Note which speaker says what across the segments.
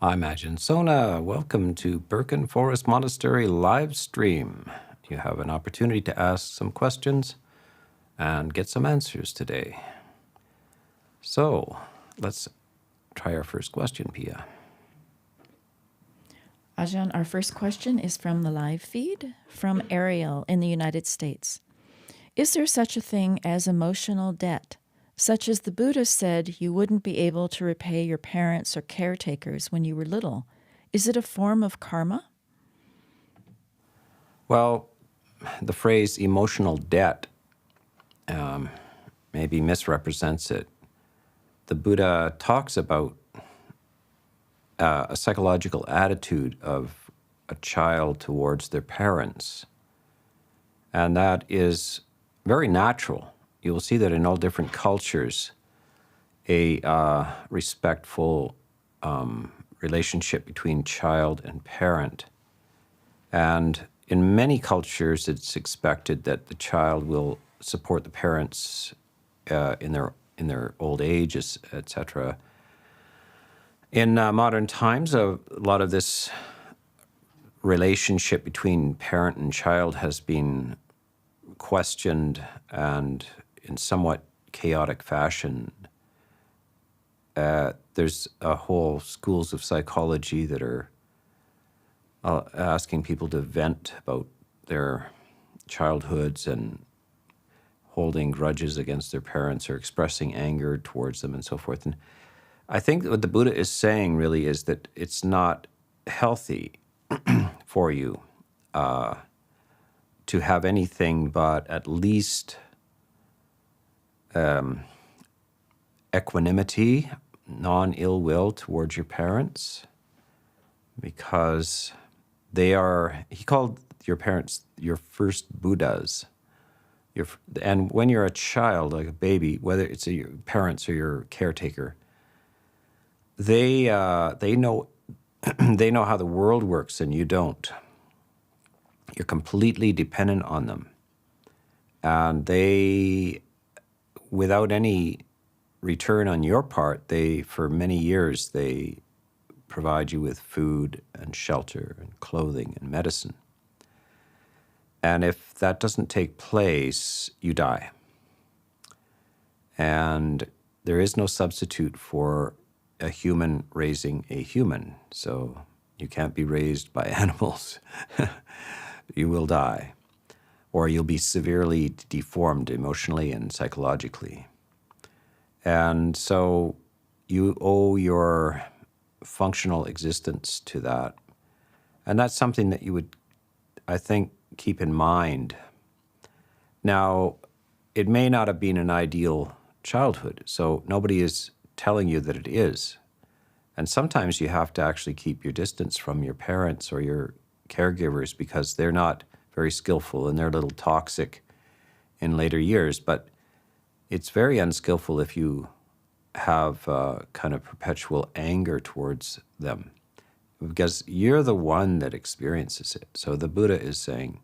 Speaker 1: I'm Ajahn Sona. Welcome to Birken Forest Monastery live stream. You have an opportunity to ask some questions and get some answers today. So let's try our first question, Pia.
Speaker 2: Ajahn, our first question is from the live feed from Ariel in the United States. Is there such a thing as emotional debt, such as the Buddha said you wouldn't be able to repay your parents or caretakers when you were little? Is it a form of karma?
Speaker 1: Well, the phrase emotional debt maybe misrepresents it. The Buddha talks about a psychological attitude of a child towards their parents. And that is very natural. You will see that in all different cultures, a respectful relationship between child and parent. And in many cultures, it's expected that the child will support the parents in their old age, etc. In modern times, a lot of this relationship between parent and child has been questioned and in somewhat chaotic fashion. There's a whole schools of psychology that are asking people to vent about their childhoods and holding grudges against their parents or expressing anger towards them and so forth. And I think that what the Buddha is saying really is that it's not healthy for you to have anything but at least equanimity, non-ill will towards your parents, because they are, he called your parents your first Buddhas. And when you're a child, like a baby, whether it's your parents or your caretaker, they know they know how the world works and you don't. You're completely dependent on them. And they, without any return on your part, for many years, they provide you with food and shelter and clothing and medicine. And if that doesn't take place, you die. And there is no substitute for a human raising a human. So you can't be raised by animals. You will die. Or you'll be severely deformed emotionally and psychologically. And so you owe your functional existence to that. And that's something that you would, I think, keep in mind. Now, it may not have been an ideal childhood, so nobody is telling you that it is. And sometimes you have to actually keep your distance from your parents or your caregivers because they're not very skillful and they're a little toxic in later years. But it's very unskillful if you have kind of perpetual anger towards them, because you're the one that experiences it. So the Buddha is saying,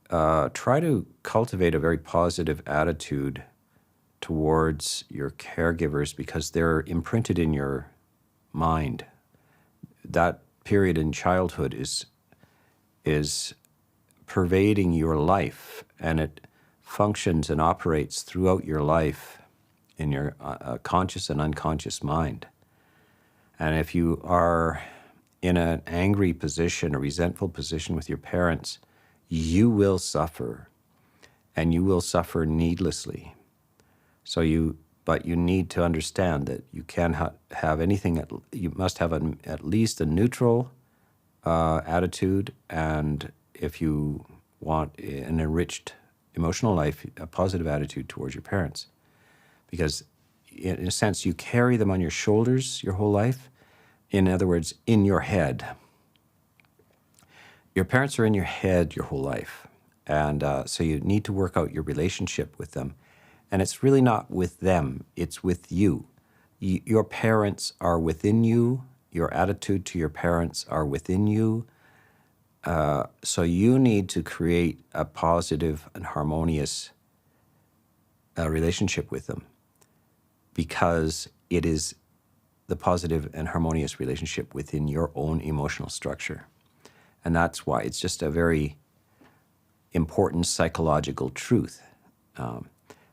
Speaker 1: try to cultivate a very positive attitude towards your caregivers because they're imprinted in your mind. That period in childhood is pervading your life, and it functions and operates throughout your life in your conscious and unconscious mind. And if you are in an angry position, a resentful position with your parents, you will suffer, and you will suffer needlessly. But you need to understand that you can't have anything. You must have at least a neutral attitude, and if you want an enriched emotional life, a positive attitude towards your parents. Because in a sense, you carry them on your shoulders your whole life. In other words, in your head. Your parents are in your head your whole life. And so you need to work out your relationship with them. And it's really not with them, it's with you. Your parents are within you. Your attitude to your parents are within you. So you need to create a positive and harmonious relationship with them, because it is the positive and harmonious relationship within your own emotional structure. And that's why it's just a very important psychological truth.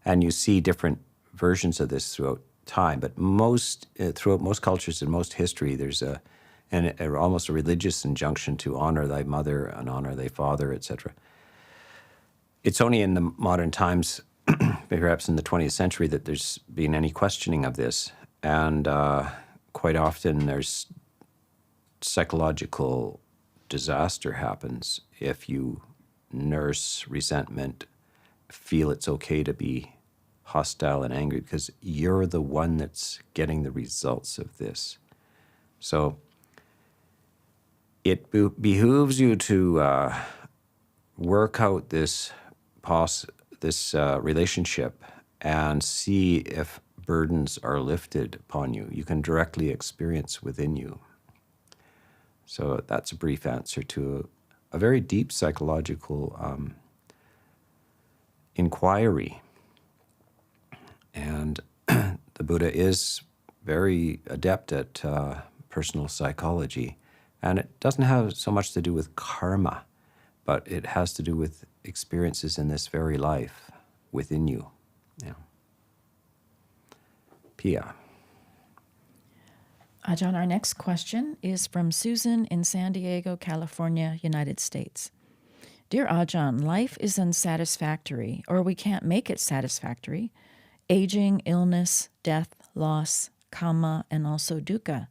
Speaker 1: And you see different versions of this throughout time, but throughout most cultures and most history, there's almost a religious injunction to honor thy mother and honor thy father, etc. It's only in the modern times, perhaps in the 20th century, that there's been any questioning of this. And quite often there's psychological disaster happens if you nurse resentment, feel it's okay to be hostile and angry because you're the one that's getting the results of this. So it behooves you to work out this relationship and see if burdens are lifted upon you. You can directly experience within you. So that's a brief answer to a very deep psychological inquiry. And the Buddha is very adept at personal psychology. And it doesn't have so much to do with karma, but it has to do with experiences in this very life within you. Yeah. Pia.
Speaker 2: Ajahn, our next question is from Susan in San Diego, California, United States. Dear Ajahn, life is unsatisfactory, or we can't make it satisfactory. Aging, illness, death, loss, karma, and also dukkha.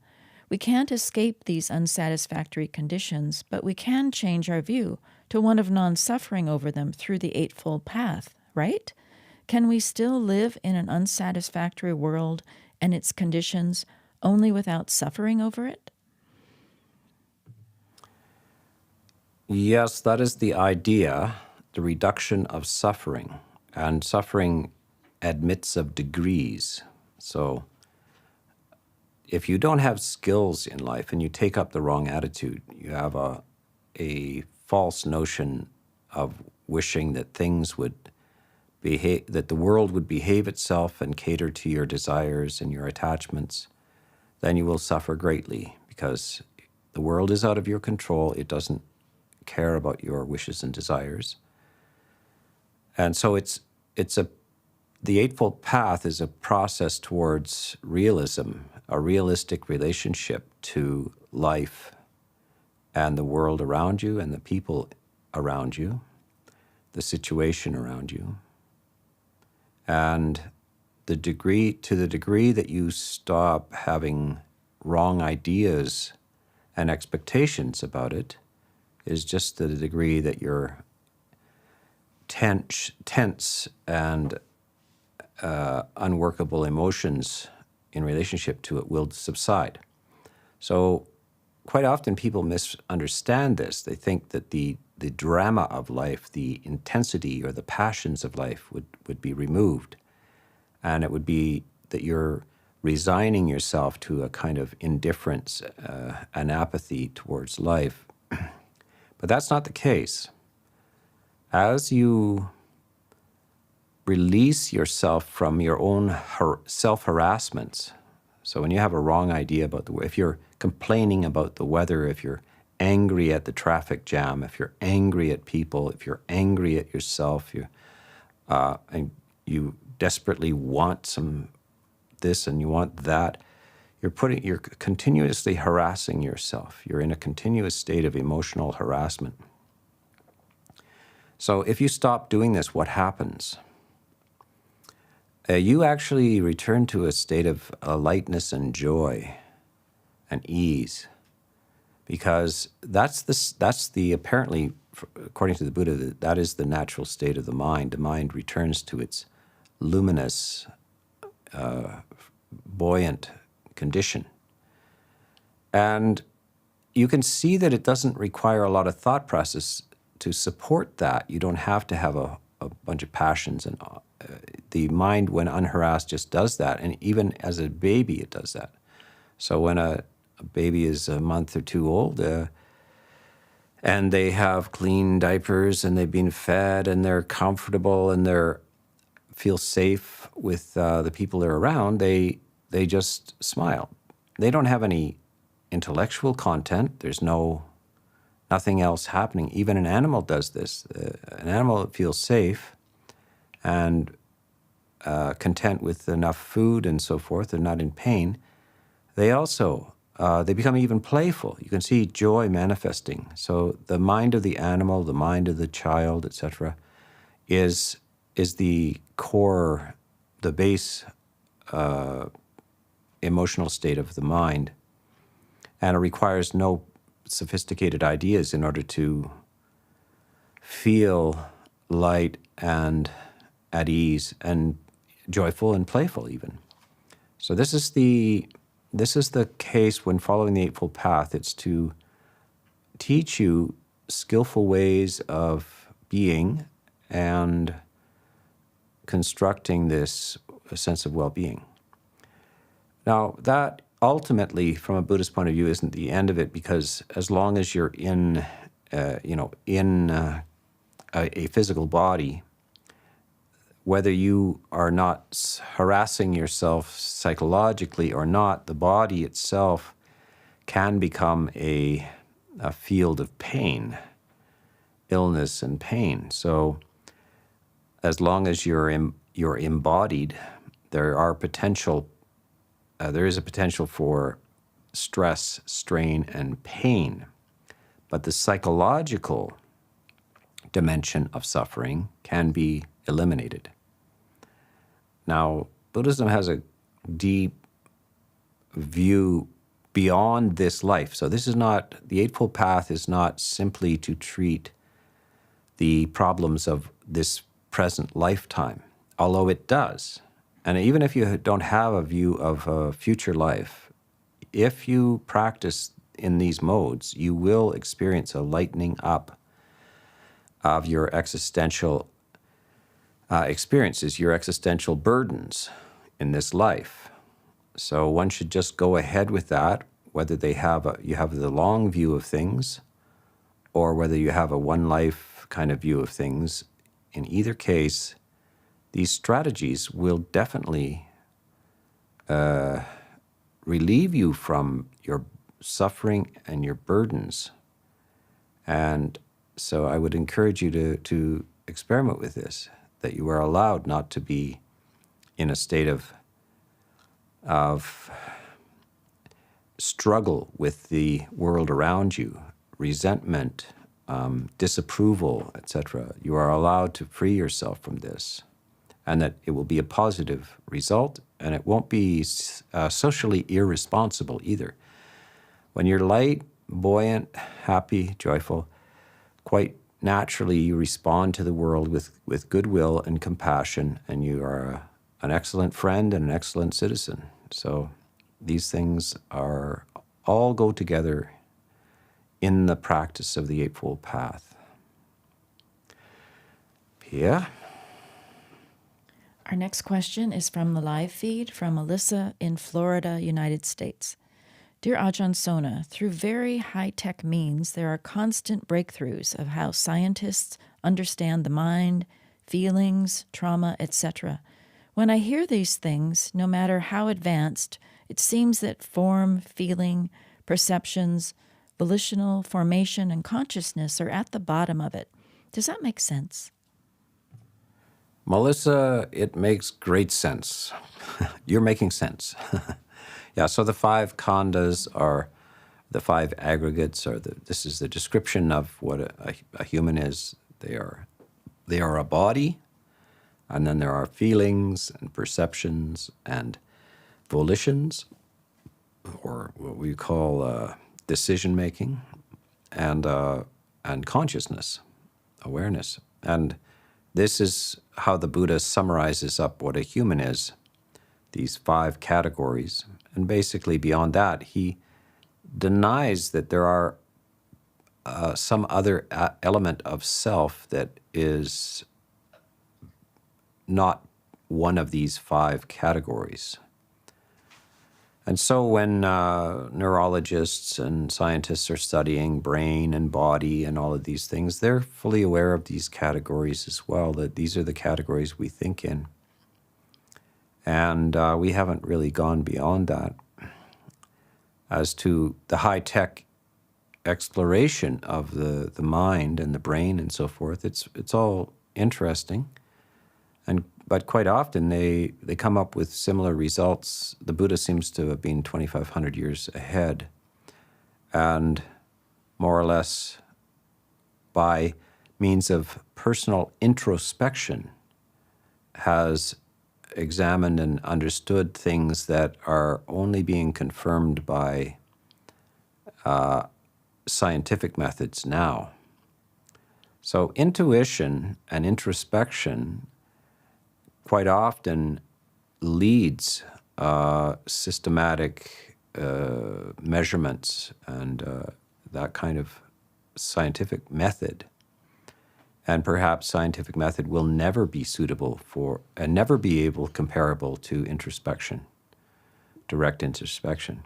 Speaker 2: We can't escape these unsatisfactory conditions, but we can change our view to one of non-suffering over them through the Eightfold Path, right? Can we still live in an unsatisfactory world and its conditions only without suffering over it?
Speaker 1: Yes, that is the idea, the reduction of suffering. And suffering admits of degrees. So if you don't have skills in life and you take up the wrong attitude, you have a false notion of wishing that things would behave, that the world would behave itself and cater to your desires and your attachments, then you will suffer greatly because the world is out of your control. It doesn't care about your wishes and desires. And so the Eightfold Path is a process towards realism, a realistic relationship to life and the world around you and the people around you, the situation around you. And to the degree that you stop having wrong ideas and expectations about it is just to the degree that you're tense and unworkable emotions in relationship to it will subside. So quite often people misunderstand this. They think that the drama of life, the intensity or the passions of life would be removed. And it would be that you're resigning yourself to a kind of indifference, an apathy towards life. But that's not the case. As you release yourself from your own self-harassments, so when you have a wrong idea about if you're complaining about the weather, if you're angry at the traffic jam, if you're angry at people, if you're angry at yourself, and you desperately want some this and you want that, you're continuously harassing yourself. You're in a continuous state of emotional harassment. So if you stop doing this, what happens? You actually return to a state of lightness and joy and ease, because that's the apparently, according to the Buddha, that is the natural state of the mind. The mind returns to its luminous, buoyant condition. And you can see that it doesn't require a lot of thought process to support that. You don't have to have a bunch of passions, and the mind, when unharassed, just does that. And even as a baby, it does that. So when a baby is a month or two old, and they have clean diapers, and they've been fed, and they're comfortable, and they feel safe with the people they're around, they just smile. they don't have any intellectual content. There's nothing else happening. Even an animal does this. An animal feels safe and content with enough food and so forth. They're not in pain. They also, they become even playful. You can see joy manifesting. So the mind of the animal, the mind of the child, etc., is the core, the base emotional state of the mind. And it requires no sophisticated ideas in order to feel light and at ease and joyful and playful even. So this is the case when following the Eightfold Path. It's to teach you skillful ways of being and constructing this sense of well-being. Now, that ultimately, from a Buddhist point of view, isn't the end of it, because as long as you're in a physical body, whether you are not harassing yourself psychologically or not, the body itself can become a field of pain, illness and pain. So as long as you're embodied, there is a potential for stress, strain, and pain. But the psychological dimension of suffering can be eliminated. Now, Buddhism has a deep view beyond this life. So this is not, the Eightfold Path is not simply to treat the problems of this present lifetime, although it does. And even if you don't have a view of a future life, if you practice in these modes, you will experience a lightening up of your existential experiences, your existential burdens in this life. So one should just go ahead with that, whether you have the long view of things or whether you have a one life kind of view of things. In either case, these strategies will definitely relieve you from your suffering and your burdens. And so I would encourage you to experiment with this, that you are allowed not to be in a state of struggle with the world around you, resentment, disapproval, etc. You are allowed to free yourself from this, and that it will be a positive result, and it won't be socially irresponsible either. When you're light, buoyant, happy, joyful, quite naturally you respond to the world with goodwill and compassion, and you are an excellent friend and an excellent citizen. So these things all go together in the practice of the Eightfold Path. Pia?
Speaker 2: Our next question is from the live feed from Alyssa in Florida, United States. Dear Ajahn Sona, through very high-tech means, there are constant breakthroughs of how scientists understand the mind, feelings, trauma, etc. When I hear these things, no matter how advanced, it seems that form, feeling, perceptions, volitional formation, and consciousness are at the bottom of it. Does that make sense?
Speaker 1: Melissa, it makes great sense. You're making sense. Yeah, so the five khandhas are the five aggregates. This is the description of what a human is. They are a body, and then there are feelings and perceptions and volitions, or what we call decision making, and consciousness, awareness. And this is how the Buddha summarizes up what a human is, these five categories. And basically beyond that, he denies that there are some other element of self that is not one of these five categories. And so when neurologists and scientists are studying brain and body and all of these things, they're fully aware of these categories as well, that these are the categories we think in. And we haven't really gone beyond that. as to the high-tech exploration of the mind and the brain and so forth. It's all interesting, but quite often they come up with similar results. The Buddha seems to have been 2,500 years ahead, and more or less by means of personal introspection has examined and understood things that are only being confirmed by scientific methods now. So intuition and introspection quite often leads systematic measurements and that kind of scientific method. And perhaps scientific method will never be suitable for, and never be able comparable to introspection, direct introspection.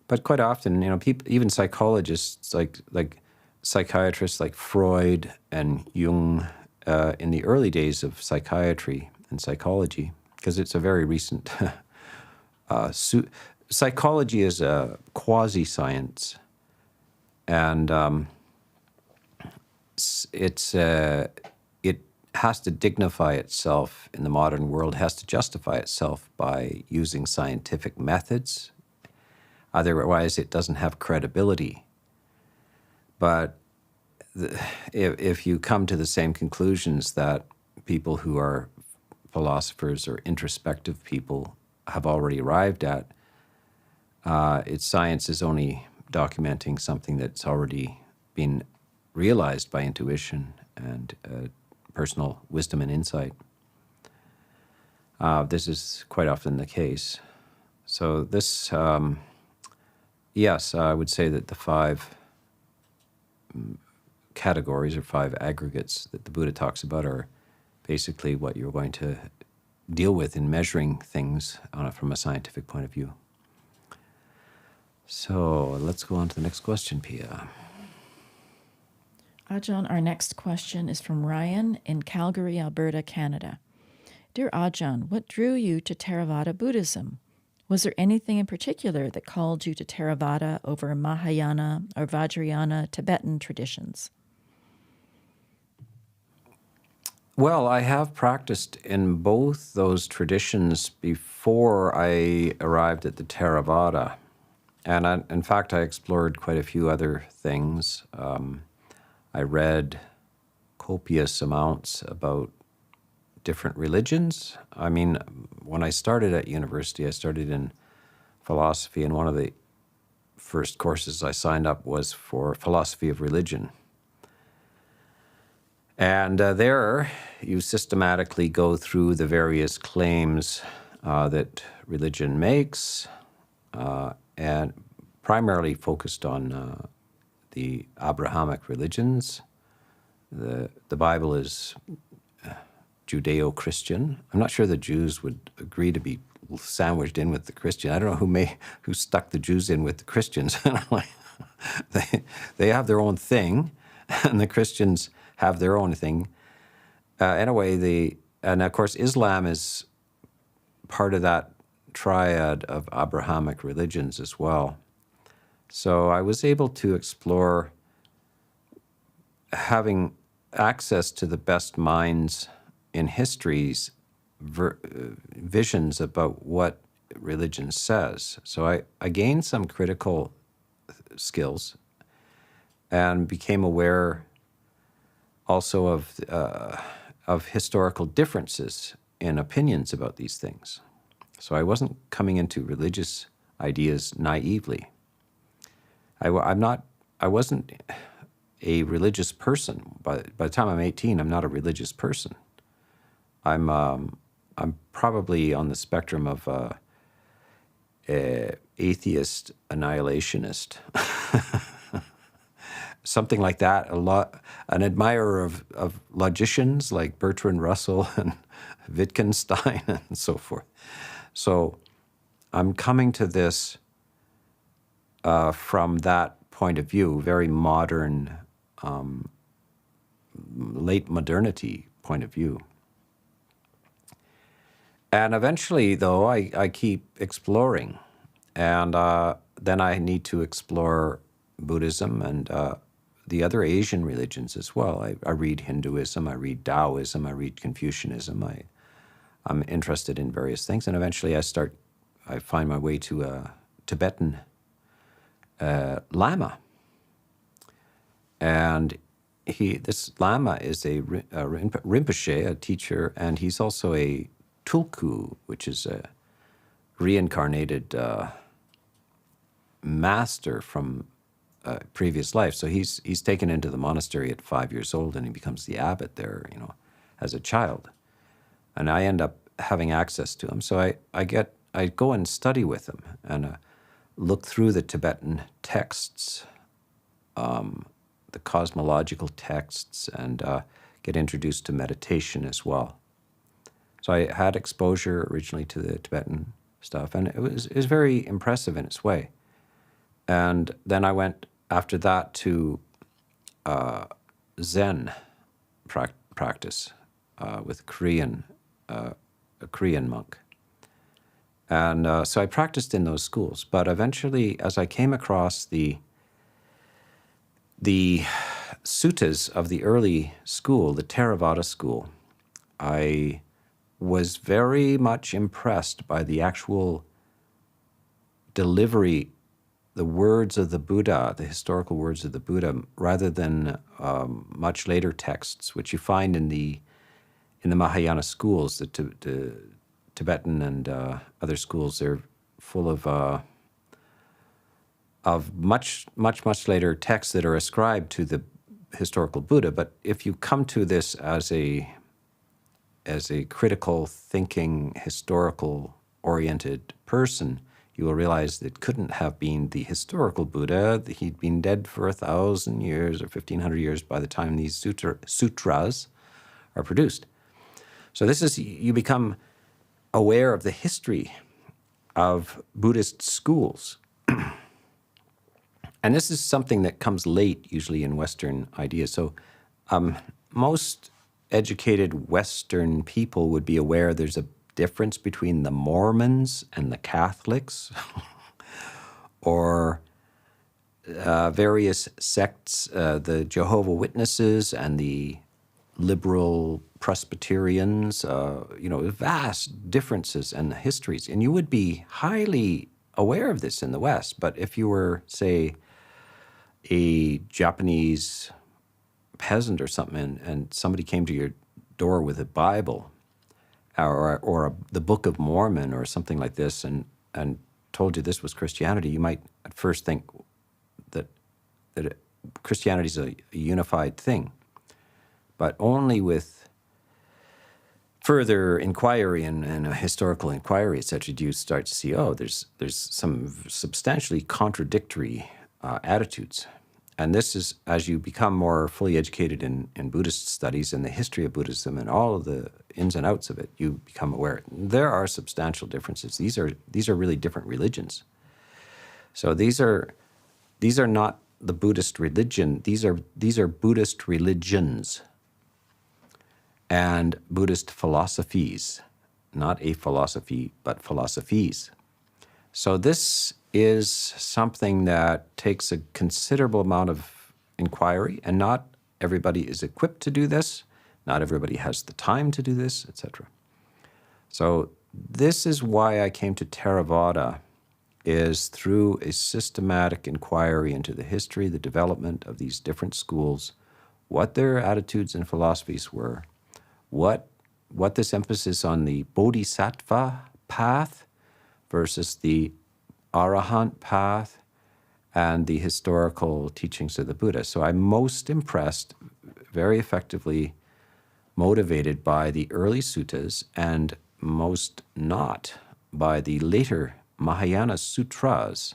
Speaker 1: But quite often, people, even psychologists, like psychiatrists like Freud and Jung, in the early days of psychiatry and psychology, because it's a very recent, psychology is a quasi-science, and it has to dignify itself in the modern world, has to justify itself by using scientific methods. Otherwise, it doesn't have credibility. But if you come to the same conclusions that people who are philosophers or introspective people have already arrived at, science is only documenting something that's already been realized by intuition and personal wisdom and insight. This is quite often the case. So this, yes, I would say that the 5 categories or 5 aggregates that the Buddha talks about are basically what you're going to deal with in measuring things from a scientific point of view. So let's go on to the next question, Pia.
Speaker 2: Ajahn, our next question is from Ryan in Calgary, Alberta, Canada. Dear Ajahn, what drew you to Theravada Buddhism? Was there anything in particular that called you to Theravada over Mahayana or Vajrayana Tibetan traditions?
Speaker 1: Well, I have practiced in both those traditions before I arrived at the Theravada. And in fact, I explored quite a few other things. I read copious amounts about different religions. I mean, when I started at university, I started in philosophy, and one of the first courses I signed up was for philosophy of religion. And there, you systematically go through the various claims that religion makes, and primarily focused on the Abrahamic religions. The Bible is Judeo-Christian. I'm not sure the Jews would agree to be sandwiched in with the Christian. I don't know who stuck the Jews in with the Christians. They have their own thing, and the Christians have their own thing. Anyway, and of course Islam is part of that triad of Abrahamic religions as well. So I was able to explore having access to the best minds in history's visions about what religion says. So I gained some critical skills and became aware also of historical differences in opinions about these things. So I wasn't coming into religious ideas naively. I wasn't a religious person. By the time I'm 18, I'm not a religious person. I'm probably on the spectrum of atheist annihilationist, something like that. An admirer of logicians like Bertrand Russell and Wittgenstein and so forth. So I'm coming to this from that point of view, very modern, late modernity point of view. And eventually, though, I keep exploring. And then I need to explore Buddhism and the other Asian religions as well. I read Hinduism, I read Taoism, I read Confucianism. I'm interested in various things, and eventually I find my way to a Tibetan Lama. And this Lama is a Rinpoche, a teacher, and he's also a Tulku, which is a reincarnated master from previous life. So he's taken into the monastery at 5 years old, and he becomes the abbot there, as a child. And I end up having access to him. So I go and study with him and look through the Tibetan texts, the cosmological texts, and get introduced to meditation as well. So I had exposure originally to the Tibetan stuff, and it was very impressive in its way. And then I went after that to Zen practice with a Korean monk. And so I practiced in those schools. But eventually, as I came across the suttas of the early school, the Theravada school, I was very much impressed by the actual delivery, the words of the Buddha, the historical words of the Buddha, rather than much later texts, which you find in the Mahayana schools, the Tibetan and other schools. They're full of much later texts that are ascribed to the historical Buddha. But if you come to this as a critical thinking, historical oriented person, you will realize that it couldn't have been the historical Buddha. He'd been dead for 1,000 years or 1,500 years by the time these sutras are produced. So you become aware of the history of Buddhist schools. And this is something that comes late, usually, in Western ideas. So most educated Western people would be aware there's a difference between the Mormons and the Catholics, or various sects, the Jehovah's Witnesses and the liberal Presbyterians, vast differences and histories. And you would be highly aware of this in the West. But if you were, say, a Japanese peasant or something, and somebody came to your door with a Bible or the Book of Mormon or something like this, and told you this was Christianity, you might at first think that Christianity is a unified thing. But only with further inquiry and a historical inquiry, etc., do you start to see, there's some substantially contradictory attitudes. And this is, as you become more fully educated in Buddhist studies and the history of Buddhism and all of the ins and outs of it, you become aware there are substantial differences. These are really different religions. So these are not the Buddhist religion. These are Buddhist religions and Buddhist philosophies, not a philosophy, but philosophies. So this is something that takes a considerable amount of inquiry, and not everybody is equipped to do this. Not everybody has the time to do this, etc. So this is why I came to Theravada, is through a systematic inquiry into the history, the development of these different schools, what their attitudes and philosophies were, what this emphasis on the Bodhisattva path versus the Arahant path and the historical teachings of the Buddha. So I'm most impressed, very effectively motivated by the early suttas, and most not by the later Mahayana sutras,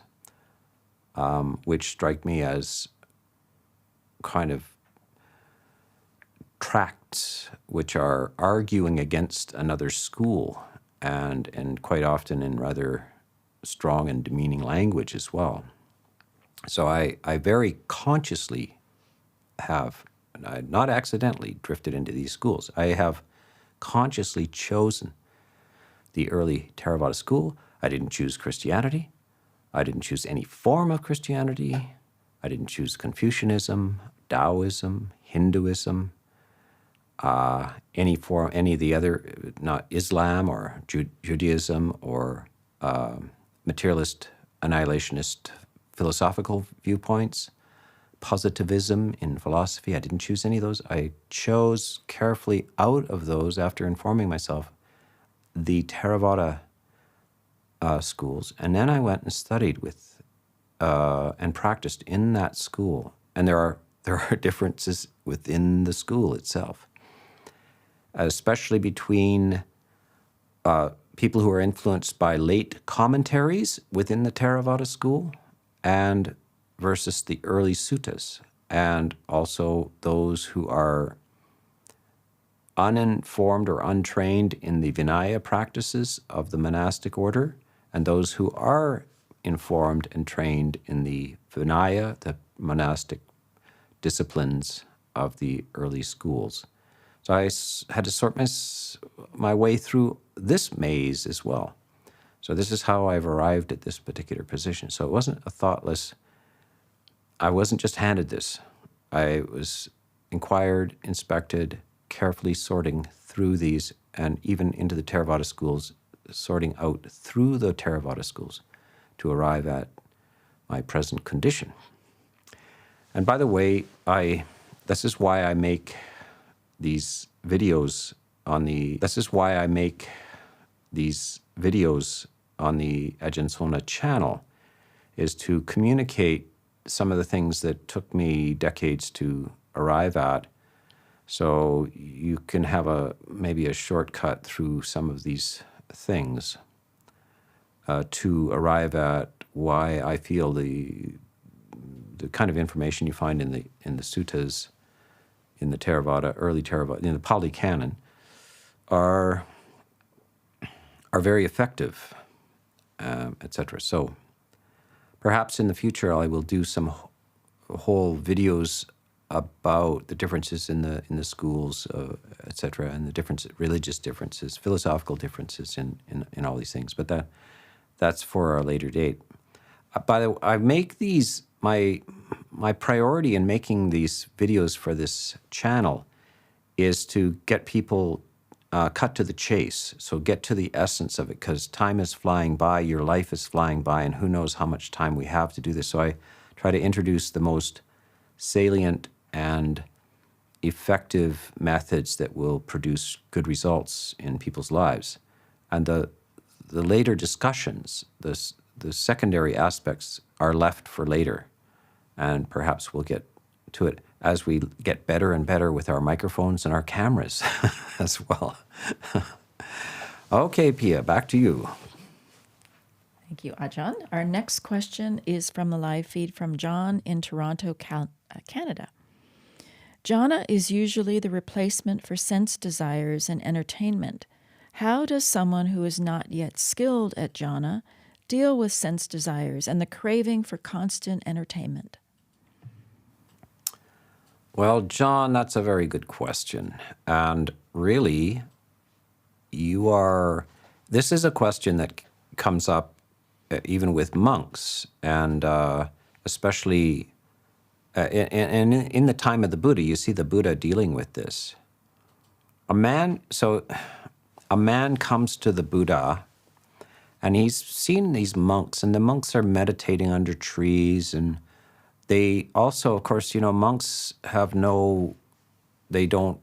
Speaker 1: which strike me as kind of tracts which are arguing against another school, and quite often in rather strong and demeaning language as well. So I very consciously have, not accidentally, drifted into these schools. I have consciously chosen the early Theravada school. I didn't choose Christianity. I didn't choose any form of Christianity. I didn't choose Confucianism, Taoism, Hinduism, any of the other, not Islam or Judaism or materialist, annihilationist philosophical viewpoints, positivism in philosophy. I didn't choose any of those. I chose carefully out of those, after informing myself, the Theravada schools. And then I went and studied with and practiced in that school. And there are differences within the school itself, especially between people who are influenced by late commentaries within the Theravada school and versus the early suttas, and also those who are uninformed or untrained in the Vinaya practices of the monastic order, and those who are informed and trained in the Vinaya, the monastic disciplines of the early schools. So I had to sort my way through this maze as well. So this is how I've arrived at this particular position. So it wasn't a thoughtless, I wasn't just handed this. I was inquired, inspected, carefully sorting through these, and even into the Theravada schools, sorting out through the Theravada schools to arrive at my present condition. And by the way, this is why I make these videos on the Ajahn Sona channel, is to communicate some of the things that took me decades to arrive at, so you can have maybe a shortcut through some of these things to arrive at why I feel the kind of information you find in the suttas, in the Theravada, early Theravada, in the Pali Canon, are very effective, etc. So perhaps in the future I will do some whole videos about the differences in the schools, etc., and the religious differences, philosophical differences in all these things. But that's for a later date. By the way, I make these my priority in making these videos for this channel is to get people cut to the chase, so get to the essence of it, because time is flying by, your life is flying by, and who knows how much time we have to do this. So I try to introduce the most salient and effective methods that will produce good results in people's lives. And the later discussions, the secondary aspects, are left for later. And perhaps we'll get to it as we get better and better with our microphones and our cameras as well. Okay, Pia, back to you.
Speaker 2: Thank you, Ajahn. Our next question is from the live feed from John in Toronto, Canada. Jhana is usually the replacement for sense desires and entertainment. How does someone who is not yet skilled at jhana deal with sense desires and the craving for constant entertainment?
Speaker 1: Well, John, that's a very good question. And really, this is a question that comes up even with monks, and especially in the time of the Buddha. You see the Buddha dealing with this. A man comes to the Buddha, and he's seen these monks, and the monks are meditating under trees, and they also, of course, monks they don't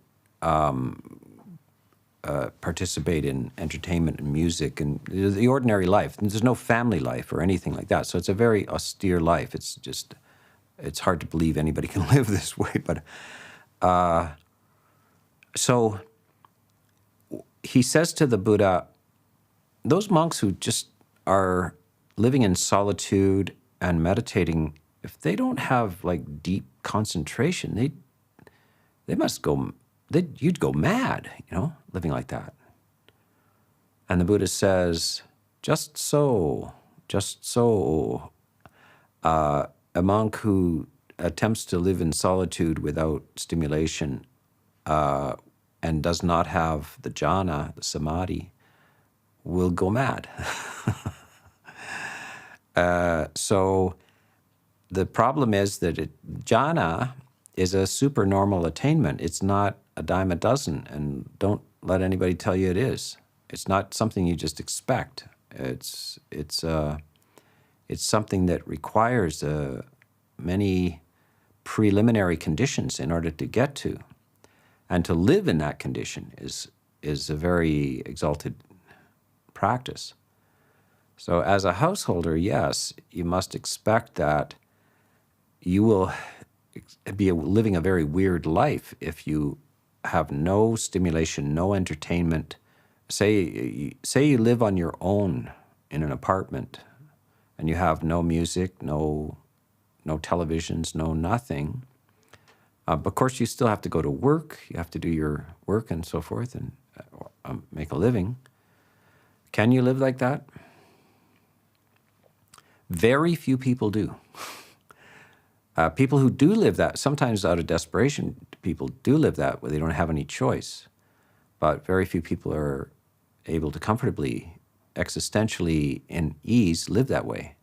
Speaker 1: participate in entertainment and music and the ordinary life. There's no family life or anything like that. So it's a very austere life. It's hard to believe anybody can live this way. But so he says to the Buddha, those monks who just are living in solitude and meditating, if they don't have like deep concentration, they must go, you'd go mad, living like that. And the Buddha says, just so, a monk who attempts to live in solitude without stimulation and does not have the jhana, the samadhi, will go mad. So the problem is that jhana is a supernormal attainment. It's not a dime a dozen, and don't let anybody tell you it is. It's not something you just expect. It's something that requires many preliminary conditions in order to get to. And to live in that condition is a very exalted practice. So as a householder, yes, you must expect that you will be living a very weird life if you have no stimulation, no entertainment. Say you live on your own in an apartment and you have no music, no televisions, no nothing. Of course, you still have to go to work. You have to do your work and so forth and make a living. Can you live like that? Very few people do. People who do live that, sometimes out of desperation, people do live that where they don't have any choice. But very few people are able to comfortably, existentially, in ease, live that way.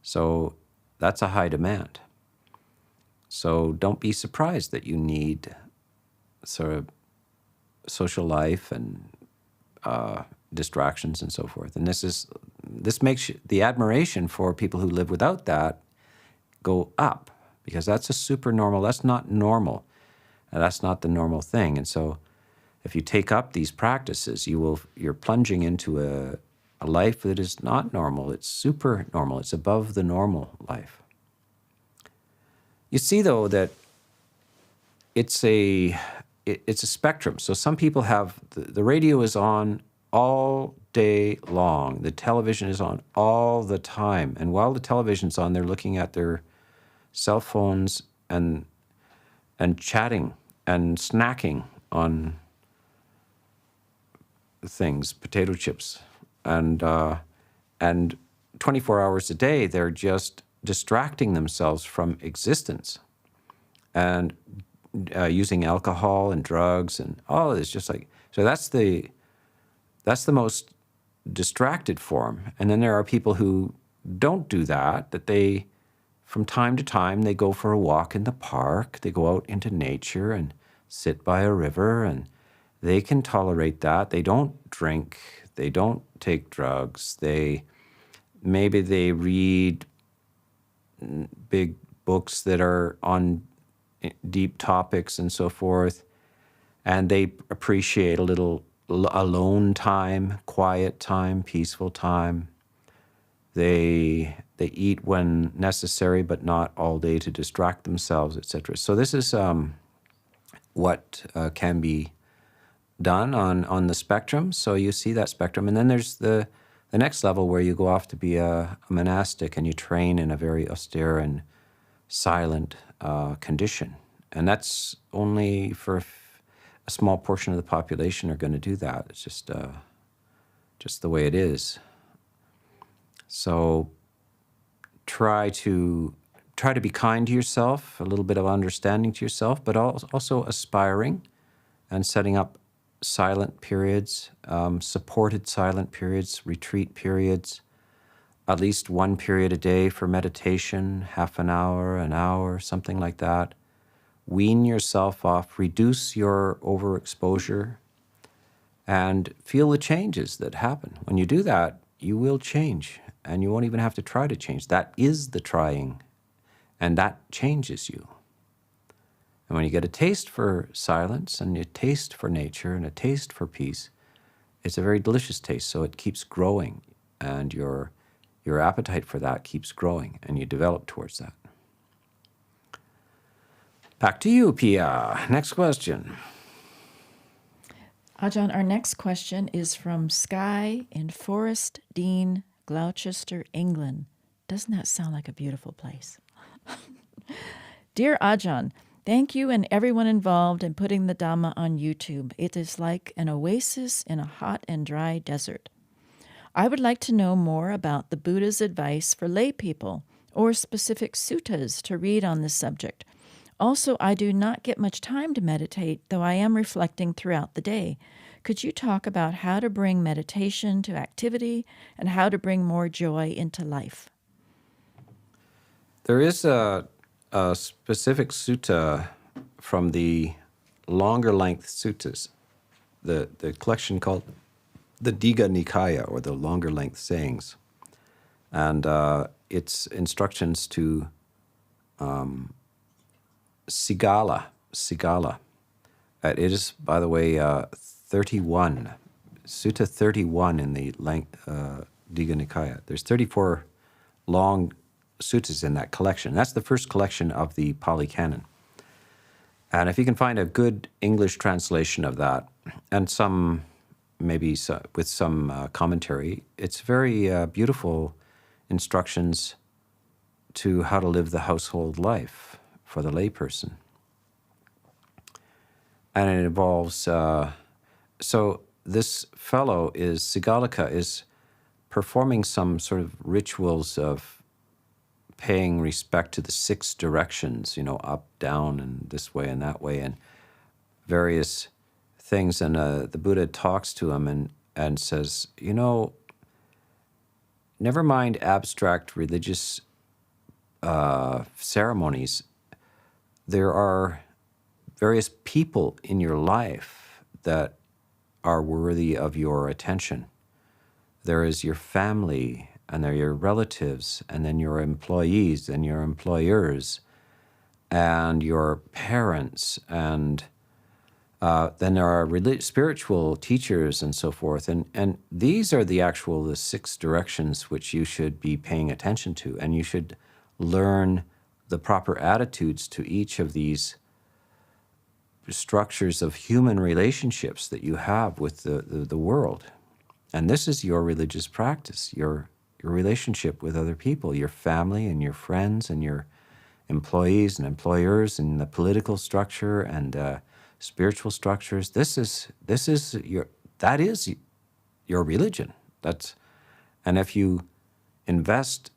Speaker 1: So that's a high demand. So don't be surprised that you need sort of social life and distractions and so forth. And this makes the admiration for people who live without that go up, because that's a supernormal. That's not normal. And that's not the normal thing. And so if you take up these practices, you're plunging into a life that is not normal. It's super normal. It's above the normal life. You see, though, that it's a spectrum. So some people have, the radio is on all day long. The television is on all the time. And while the television's on, they're looking at their cell phones and chatting and snacking on things, potato chips. And 24 hours a day, they're just distracting themselves from existence and using alcohol and drugs and all of this, just like, so that's the most distracted form. And then there are people who don't do that they, from time to time, they go for a walk in the park, they go out into nature and sit by a river, and they can tolerate that. They don't drink, they don't take drugs, maybe they read big books that are on deep topics and so forth, and they appreciate a little alone time, quiet time, peaceful time. They eat when necessary, but not all day to distract themselves, etc. So this is what can be done on the spectrum. So you see that spectrum, and then there's the next level where you go off to be a monastic and you train in a very austere and silent condition. And that's only for a small portion of the population are going to do that. It's just the way it is. So try to be kind to yourself, a little bit of understanding to yourself, but also aspiring and setting up silent periods, supported silent periods, retreat periods, at least one period a day for meditation, half an hour, something like that. Wean yourself off, reduce your overexposure, and feel the changes that happen. When you do that, you will change, and you won't even have to try to change. That is the trying, and that changes you. And when you get a taste for silence, and a taste for nature, and a taste for peace, it's a very delicious taste, so it keeps growing, and your appetite for that keeps growing, and you develop towards that. Back to you, Pia. Next question.
Speaker 2: Ajahn, our next question is from Skye in Forest Dean, Gloucester, England. Doesn't that sound like a beautiful place? Dear Ajahn, thank you and everyone involved in putting the Dhamma on YouTube. It is like an oasis in a hot and dry desert. I would like to know more about the Buddha's advice for lay people or specific suttas to read on this subject. Also, I do not get much time to meditate, though I am reflecting throughout the day. Could you talk about how to bring meditation to activity and how to bring more joy into life?
Speaker 1: There is a specific sutta from the longer length suttas, the collection called the Digha Nikaya, or the longer length sayings. And it's instructions to Sigala. It is, by the way, 31, Sutta 31 in the Digha Nikaya. There's 34 long suttas in that collection. That's the first collection of the Pali Canon. And if you can find a good English translation of that, and some, maybe with some commentary, it's very beautiful instructions to how to live the household life for the layperson. And it involves, so this fellow Sigalika is performing some sort of rituals of paying respect to the 6 directions, up, down, and this way and that way, and various things. And the Buddha talks to him and says, never mind abstract religious ceremonies. There are various people in your life that are worthy of your attention. There is your family, and there are your relatives, and then your employees and your employers, and your parents, and then there are spiritual teachers and so forth. And these are the 6 directions which you should be paying attention to, and you should learn the proper attitudes to each of these structures of human relationships that you have with the world. And this is your religious practice, your relationship with other people, your family and your friends and your employees and employers, and the political structure and spiritual structures. That is your religion. And if you invest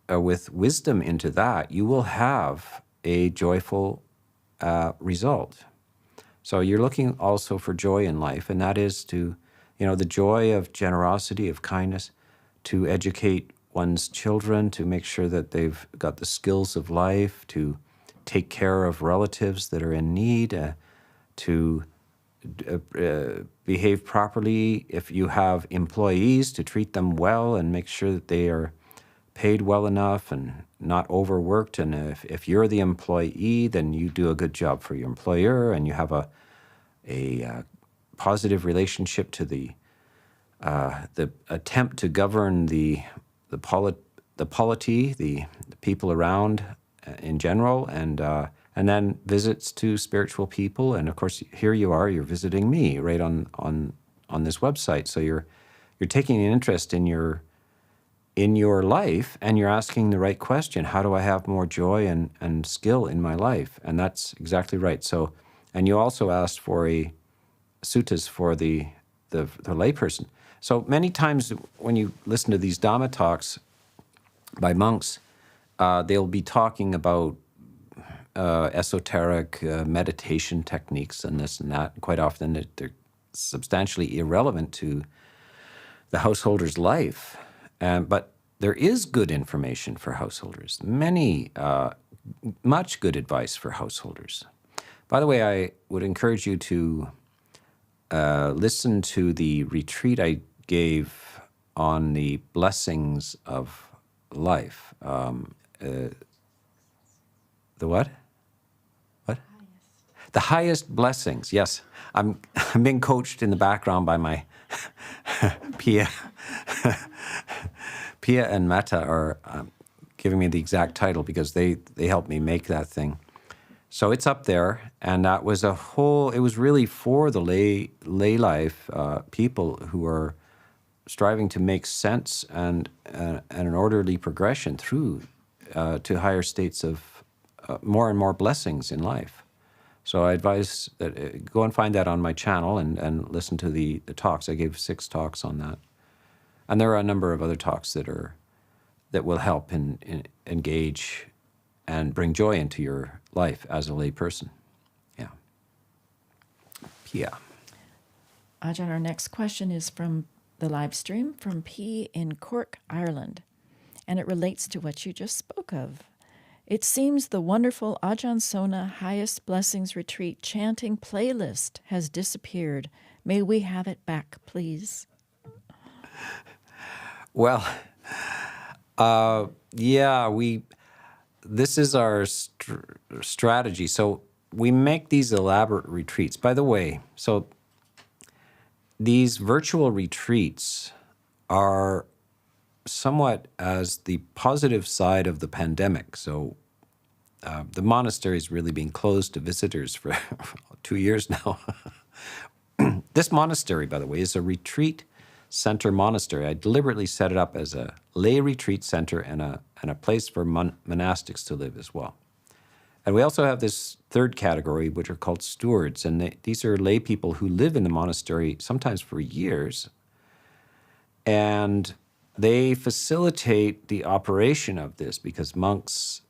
Speaker 1: with wisdom into that, you will have a joyful result. So you're looking also for joy in life, and that is to, the joy of generosity, of kindness, to educate one's children, to make sure that they've got the skills of life, to take care of relatives that are in need, to behave properly. If you have employees, to treat them well and make sure that they are paid well enough and not overworked. And if you're the employee, then you do a good job for your employer, and you have a positive relationship to the attempt to govern the polity, the people around in general, and then visits to spiritual people. And of course, here you're visiting me right on this website. So you're taking an interest in your life, and you're asking the right question: how do I have more joy and skill in my life? And that's exactly right. So, and you also asked for suttas for the layperson. So many times when you listen to these Dhamma talks by monks, they'll be talking about esoteric meditation techniques and this and that. Quite often they're substantially irrelevant to the householder's life. But there is good information for householders, much good advice for householders. By the way, I would encourage you to listen to the retreat I gave on the blessings of life. The what? What? The highest blessings. Yes, I'm being coached in the background by my Pia. Pia and Metta are giving me the exact title because they helped me make that thing. So it's up there, and that was it was really for the lay life, people who are striving to make sense and an orderly progression through to higher states of more and more blessings in life. So I advise that go and find that on my channel and listen to the talks. I gave 6 talks on that. And there are a number of other talks that will help in engage and bring joy into your life as a lay person. Yeah. Pia.
Speaker 2: Ajahn, our next question is from the live stream from P in Cork, Ireland, and it relates to what you just spoke of. It seems the wonderful Ajahn Sona Highest Blessings Retreat chanting playlist has disappeared. May we have it back, please?
Speaker 1: Well, yeah, this is our strategy. So we make these elaborate retreats. By the way, so these virtual retreats are somewhat as the positive side of the pandemic. So the monastery has really been closed to visitors for 2 years now. This monastery, by the way, is a retreat center monastery. I deliberately set it up as a lay retreat center and a place for monastics to live as well. And we also have this third category, which are called stewards. And these are lay people who live in the monastery sometimes for years. And they facilitate the operation of this because monks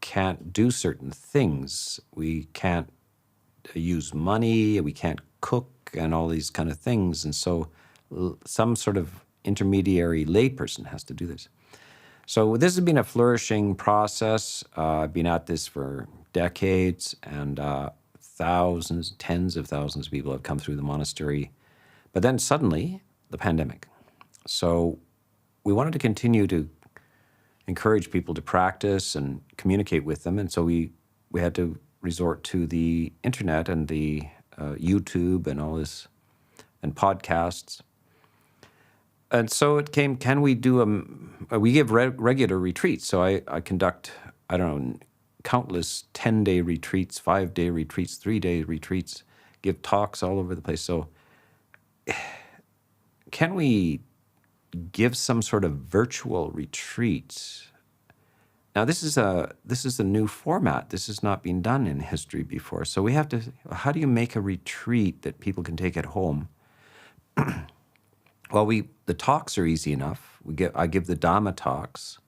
Speaker 1: can't do certain things. We can't use money, we can't cook, and all these kind of things. And so some sort of intermediary layperson has to do this. So this has been a flourishing process. I've been at this for decades, and thousands, tens of thousands of people have come through the monastery. But then suddenly, the pandemic. So we wanted to continue to encourage people to practice and communicate with them, and so we had to resort to the internet and the YouTube and all this, and podcasts. And so it came, can we do we give regular retreats. So I conduct, I don't know, countless 10-day retreats, 5-day retreats, 3-day retreats, give talks all over the place. So can we give some sort of virtual retreat? Now this is a new format. This has not been done in history before. So we have to, how do you make a retreat that people can take at home? Well, the talks are easy enough. I give the Dhamma talks,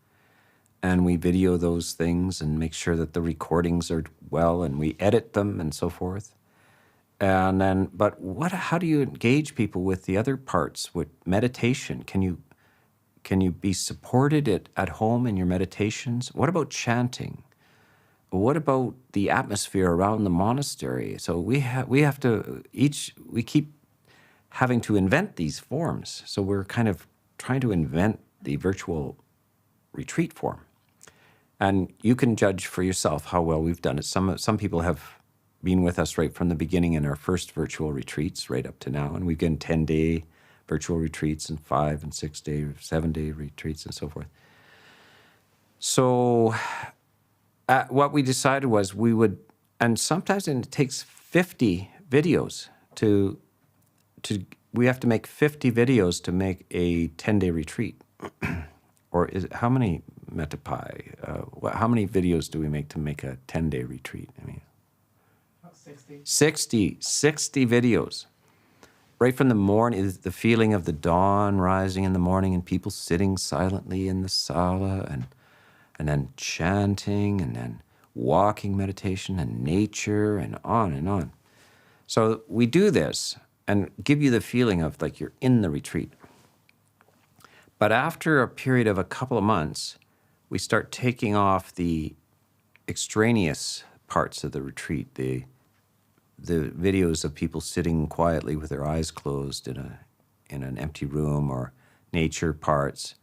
Speaker 1: and we video those things and make sure that the recordings are well, and we edit them and so forth. And then, but how do you engage people with the other parts, with meditation? Can you be supported at home in your meditations? What about chanting? What about the atmosphere around the monastery? So we have to we keep having to invent these forms. So we're kind of trying to invent the virtual retreat form. And you can judge for yourself how well we've done it. Some people have been with us right from the beginning in our first virtual retreats right up to now. And we've done 10-day virtual retreats and 5 and 6-day, 7-day retreats and so forth. So what we decided was we would, and sometimes it takes 50 videos we have to make 50 videos to make a 10-day retreat. Or how many metapai? How many videos do we make to make a 10-day retreat? I mean,
Speaker 3: about 60.
Speaker 1: 60 videos. Right from the morning, is the feeling of the dawn rising in the morning and people sitting silently in the sala and then chanting and then walking meditation and nature and on and on. So we do this and give you the feeling of like you're in the retreat. But after a period of a couple of months, we start taking off the extraneous parts of the retreat, the videos of people sitting quietly with their eyes closed in an empty room, or nature parts.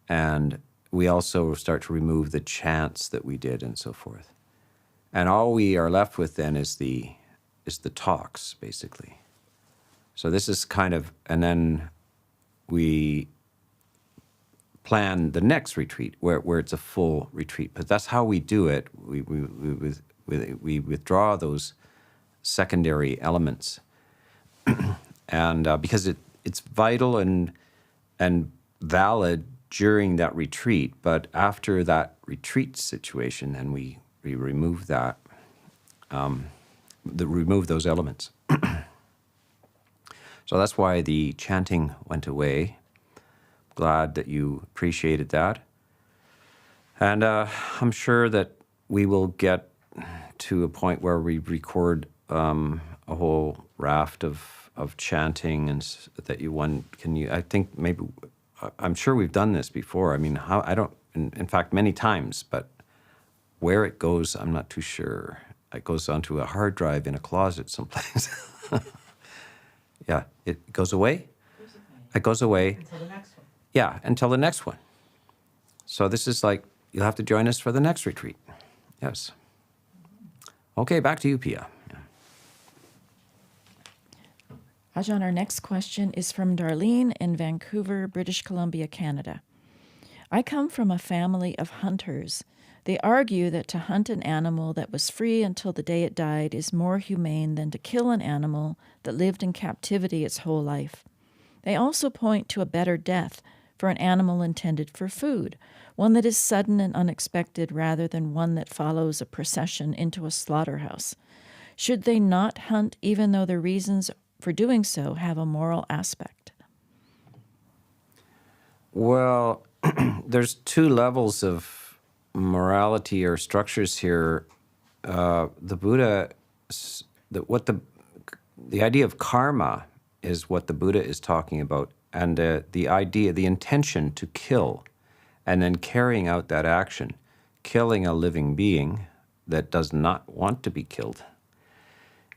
Speaker 1: And we also start to remove the chants that we did and so forth. And all we are left with then is the talks, basically. So this is kind of, and then we plan the next retreat where it's a full retreat. But that's how we do it. We withdraw those secondary elements, and because it's vital and valid during that retreat. But after that retreat situation, then we remove that, remove those elements. So that's why the chanting went away. Glad that you appreciated that. And I'm sure that we will get to a point where we record a whole raft of chanting, and that I think maybe, I'm sure we've done this before. I mean, in fact, many times, but Where it goes, I'm not too sure. It goes onto a hard drive in a closet someplace. Yeah, it goes away. It goes away.
Speaker 3: Until the next one.
Speaker 1: Yeah, until the next one. So this is like, you'll have to join us for the next retreat. Yes. Okay, back to you, Pia. Yeah.
Speaker 2: Ajahn, our next question is from Darlene in Vancouver, British Columbia, Canada. I come from a family of hunters. They argue that to hunt an animal that was free until the day it died is more humane than to kill an animal that lived in captivity its whole life. They also point to a better death for an animal intended for food, one that is sudden and unexpected rather than one that follows a procession into a slaughterhouse. Should they not hunt even though the reasons for doing so have a moral aspect?
Speaker 1: Well, there's two levels of morality or structures here. The Buddha, the idea of karma is what the Buddha is talking about, and the idea, the intention to kill, and then carrying out that action, killing a living being that does not want to be killed,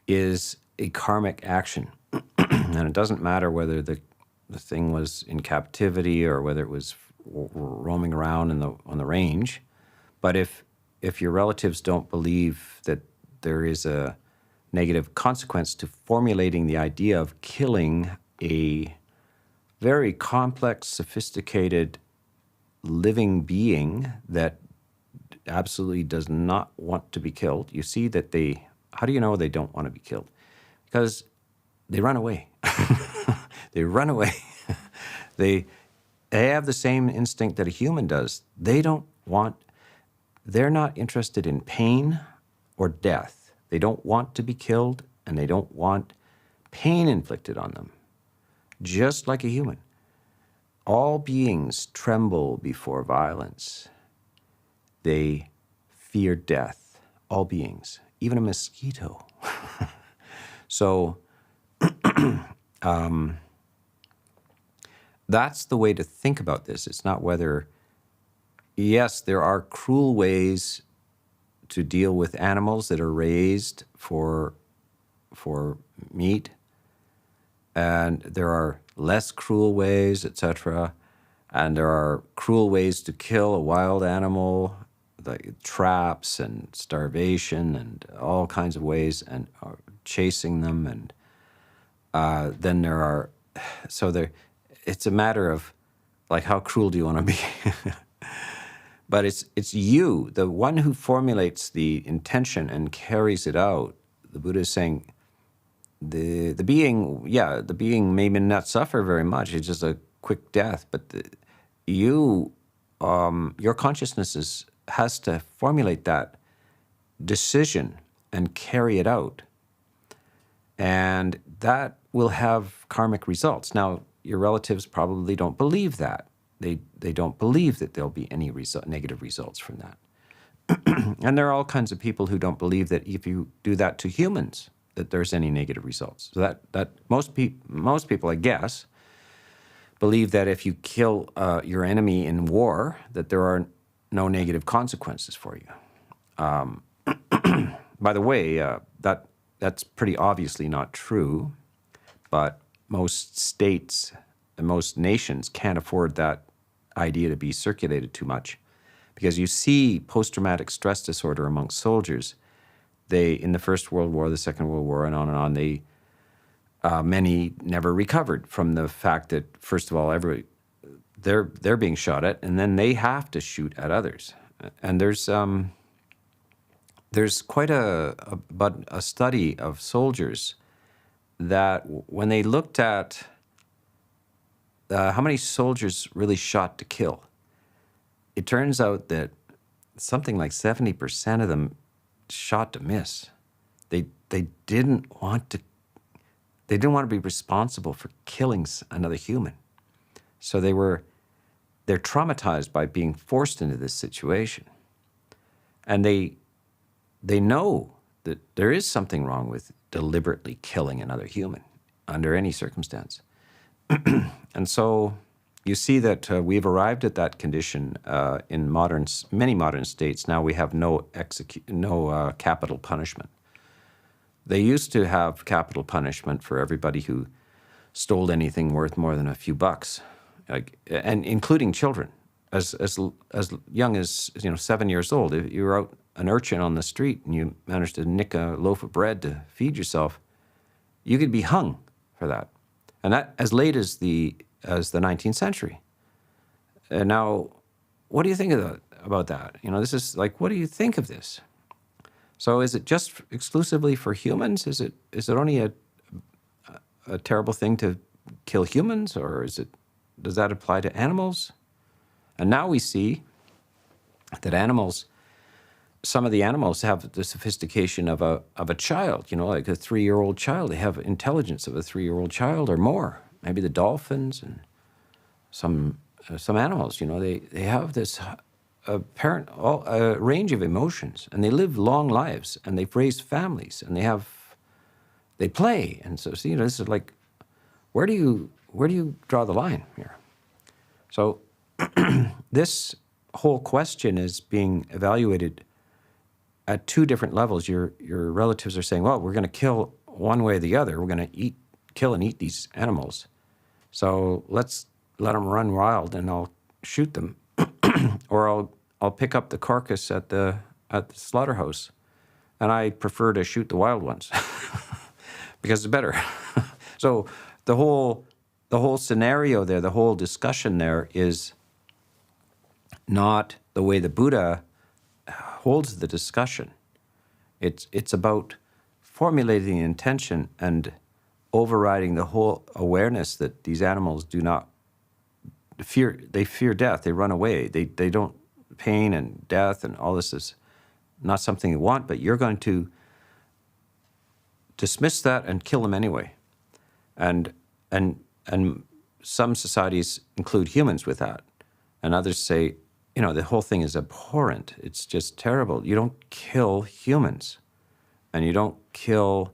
Speaker 1: is a karmic action. And it doesn't matter whether the thing was in captivity or whether it was roaming around on the range. But if your relatives don't believe that there is a negative consequence to formulating the idea of killing a very complex, sophisticated living being that absolutely does not want to be killed, you see that how do you know they don't want to be killed? Because they run away. They run away. They have the same instinct that a human does. They're not interested in pain or death. They don't want to be killed, and they don't want pain inflicted on them, just like a human. All beings tremble before violence. They fear death, all beings, even a mosquito. So that's the way to think about this. It's not whether, yes, there are cruel ways to deal with animals that are raised for meat, and there are less cruel ways, etc. And there are cruel ways to kill a wild animal, like traps and starvation and all kinds of ways, and chasing them. And then there are, it's a matter of, like, how cruel do you want to be? But it's you, the one who formulates the intention and carries it out. The Buddha is saying, the being may not suffer very much. It's just a quick death. But your consciousness has to formulate that decision and carry it out. And that will have karmic results. Now, your relatives probably don't believe that. They don't believe that there'll be any negative results from that. And there are all kinds of people who don't believe that if you do that to humans, that there's any negative results. So that most people, I guess, believe that if you kill your enemy in war, that there are no negative consequences for you. By the way, that's pretty obviously not true, but most states and most nations can't afford that idea to be circulated too much, because you see post-traumatic stress disorder amongst soldiers. They, in the First World War, the Second World War, and on, many never recovered from the fact that, first of all, they're being shot at, and then they have to shoot at others. And there's quite a study of soldiers that when they looked at how many soldiers really shot to kill, it turns out that something like 70% of them shot to miss. They didn't want to be responsible for killing another human. So they're traumatized by being forced into this situation. And they know that there is something wrong with deliberately killing another human under any circumstance. And so you see that we've arrived at that condition in many modern states. Now we have no capital punishment. They used to have capital punishment for everybody who stole anything worth more than a few bucks, and including children, as young as 7 years old. If you were out an urchin on the street and you managed to nick a loaf of bread to feed yourself, you could be hung for that, and that as late as the 19th century. And now, what do you think about that? This is like, what do you think of this? So is it just exclusively for humans? Is it only a terrible thing to kill humans, or does that apply to animals? And now we see that some of the animals have the sophistication of a child, like a 3-year-old child. They have intelligence of a 3-year-old child or more. Maybe the dolphins and some animals, they have this apparent range of emotions, and they live long lives, and they've raised families, and they play, and so this is like, where do you draw the line here? So this whole question is being evaluated at 2 different levels. Your relatives are saying, well, we're going to kill one way or the other. We're going to kill and eat these animals. So let's let them run wild, and I'll shoot them, or I'll pick up the carcass at the slaughterhouse, and I prefer to shoot the wild ones because it's better. So the whole scenario there, the whole discussion there, is not the way the Buddha holds the discussion. It's about formulating the intention and overriding the whole awareness that these animals do not fear. They fear death. They run away. They don't. Pain and death and all this is not something they want, but you're going to dismiss that and kill them anyway. And some societies include humans with that, and others say, the whole thing is abhorrent. It's just terrible. You don't kill humans, and you don't kill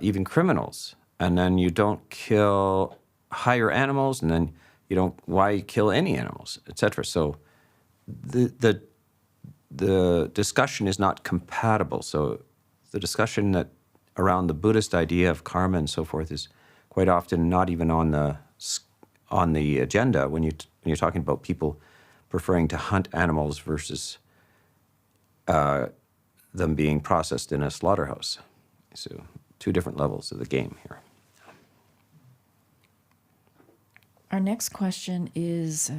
Speaker 1: even criminals, and then you don't kill higher animals, and then why kill any animals, etc. So the discussion is not compatible. So the discussion that around the Buddhist idea of karma and so forth is quite often not even on the agenda when you're talking about people preferring to hunt animals versus them being processed in a slaughterhouse. So 2 different levels of the game here.
Speaker 2: Our next question is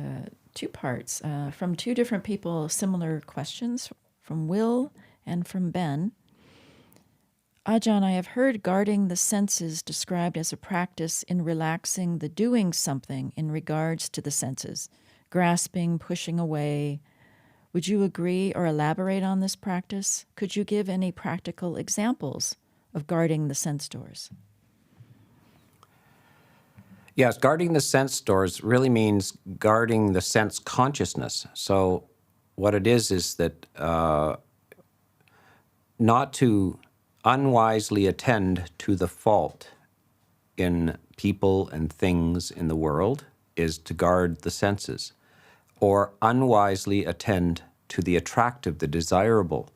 Speaker 2: 2 parts from 2 different people, similar questions, from Will and from Ben. Ajahn, I have heard guarding the senses described as a practice in relaxing the doing something in regards to the senses, grasping, pushing away. Would you agree or elaborate on this practice? Could you give any practical examples of guarding the sense doors?
Speaker 1: Yes, guarding the sense doors really means guarding the sense consciousness. So what it is that not to unwisely attend to the fault in people and things in the world is to guard the senses, or unwisely attend to the attractive, the desirable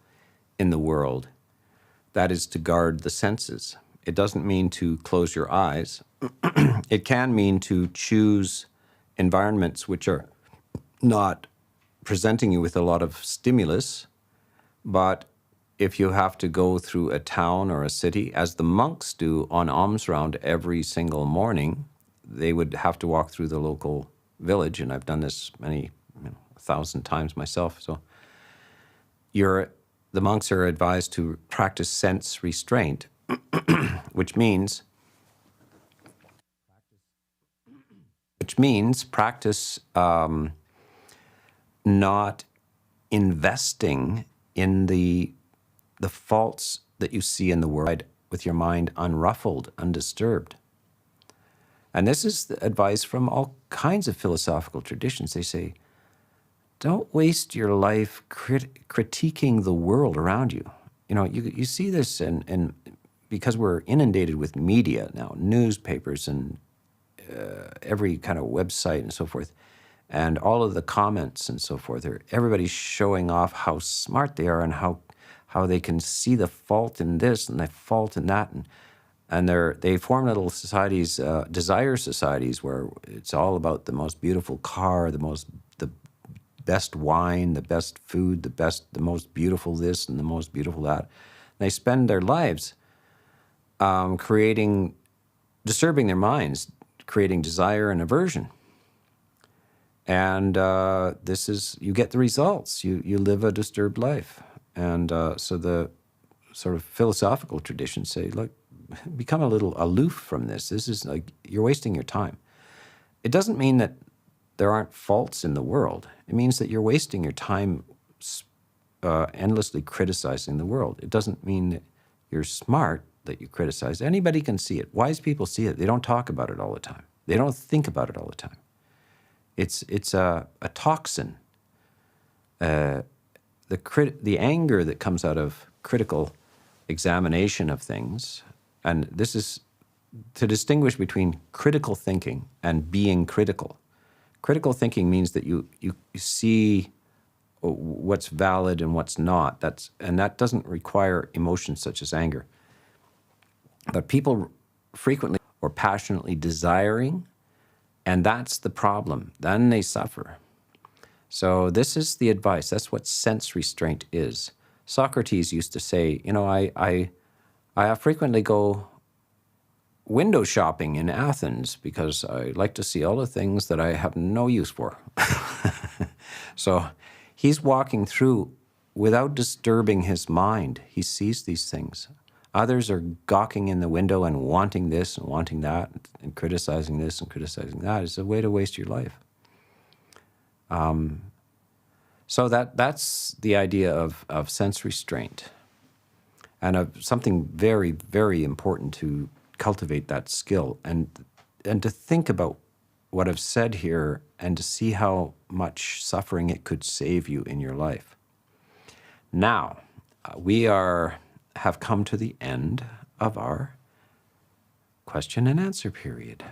Speaker 1: in the world. That is to guard the senses. It doesn't mean to close your eyes. It can mean to choose environments which are not presenting you with a lot of stimulus, but if you have to go through a town or a city, as the monks do on alms round every single morning, they would have to walk through the local village, and I've done this 1,000 times myself. So the monks are advised to practice sense restraint, which means practice not investing in the faults that you see in the world with your mind unruffled, undisturbed. And this is the advice from all kinds of philosophical traditions. They say, don't waste your life critiquing the world around you. You see this, and because we're inundated with media now, newspapers and every kind of website and so forth, and all of the comments and so forth, everybody's showing off how smart they are and how they can see the fault in this and the fault in that, and they form little societies, desire societies, where it's all about the most beautiful car, the best wine, the best food, the most beautiful this and the most beautiful that. And they spend their lives disturbing their minds, creating desire and aversion. And you get the results. You live a disturbed life. And so the sort of philosophical traditions say, look, become a little aloof from this. This is like, you're wasting your time. It doesn't mean that there aren't faults in the world. It means that you're wasting your time endlessly criticizing the world. It doesn't mean that you're smart that you criticize. Anybody can see it. Wise people see it. They don't talk about it all the time. They don't think about it all the time. It's a toxin. The anger that comes out of critical examination of things, and this is to distinguish between critical thinking and being critical. Critical thinking means that you see what's valid and what's not. That doesn't require emotions such as anger. But people frequently or passionately desiring, and that's the problem. Then they suffer. So this is the advice. That's what sense restraint is. Socrates used to say, I frequently go window shopping in Athens because I like to see all the things that I have no use for. So he's walking through without disturbing his mind. He sees these things. Others are gawking in the window and wanting this and wanting that and criticizing this and criticizing that. It's a way to waste your life. So that's the idea of sense restraint, and of something very, very important to cultivate that skill, and to think about what I've said here and to see how much suffering it could save you in your life. Now, we have come to the end of our question and answer period.